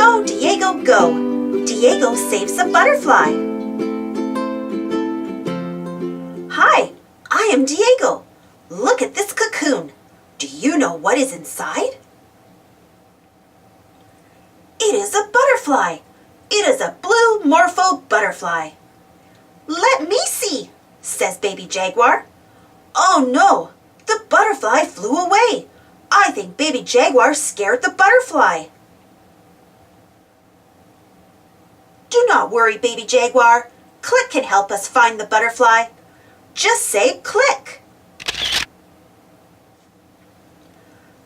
Go, Diego, go! Diego saves a butterfly. Hi, I am Diego. Look at this cocoon. Do you know what is inside? It is a butterfly. It is a blue morpho butterfly. Let me see, says baby jaguar. Oh no, the butterfly flew away. I think baby jaguar scared the butterfly. Do not worry, baby jaguar. Click can help us find the butterfly. Just say click.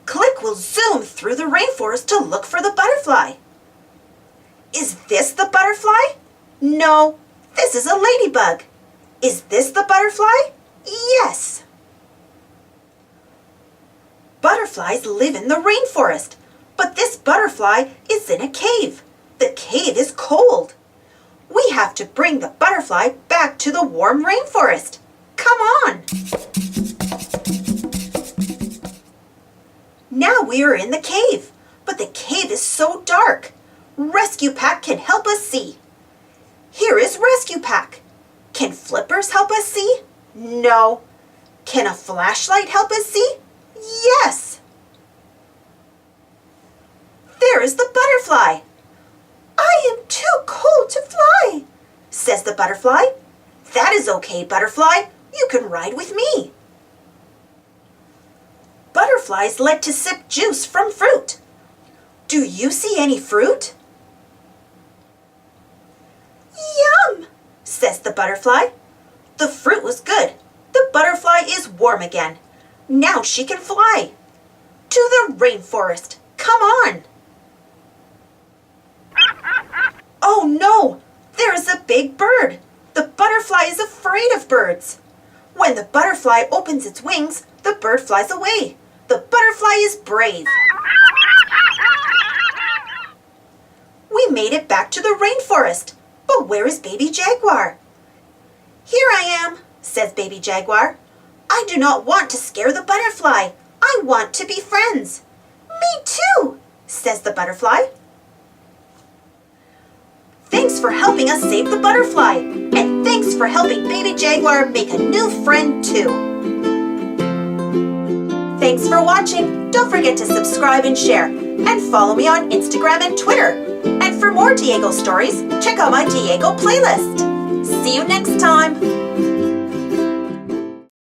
Click will zoom through the rainforest to look for the butterfly. Is this the butterfly? No, this is a ladybug. Is this the butterfly? Yes. Butterflies live in the rainforest, but this butterfly is in a cave. The cave is cold. We have to bring the butterfly back to the warm rainforest. Come on. Now we are in the cave, but the cave is so dark. Rescue Pack can help us see. Here is Rescue Pack. Can flippers help us see? No. Can a flashlight help us see? Yes. There is the butterfly. I am too cold to fly, says the butterfly. That is okay, butterfly. You can ride with me. Butterflies like to sip juice from fruit. Do you see any fruit? Yum, says the butterfly. The fruit was good. The butterfly is warm again. Now she can fly. To the rainforest. Come on. Oh no, there is a big bird. The butterfly is afraid of birds. When the butterfly opens its wings, the bird flies away. The butterfly is brave. We made it back to the rainforest. But where is baby jaguar? Here I am, says baby jaguar. I do not want to scare the butterfly. I want to be friends. Me too, says the butterfly. Thanks for helping us save the butterfly. And thanks for helping baby jaguar make a new friend too. Thanks for watching. Don't forget to subscribe and share. And follow me on Instagram and Twitter. And for more Diego stories, check out my Diego playlist. See you next time.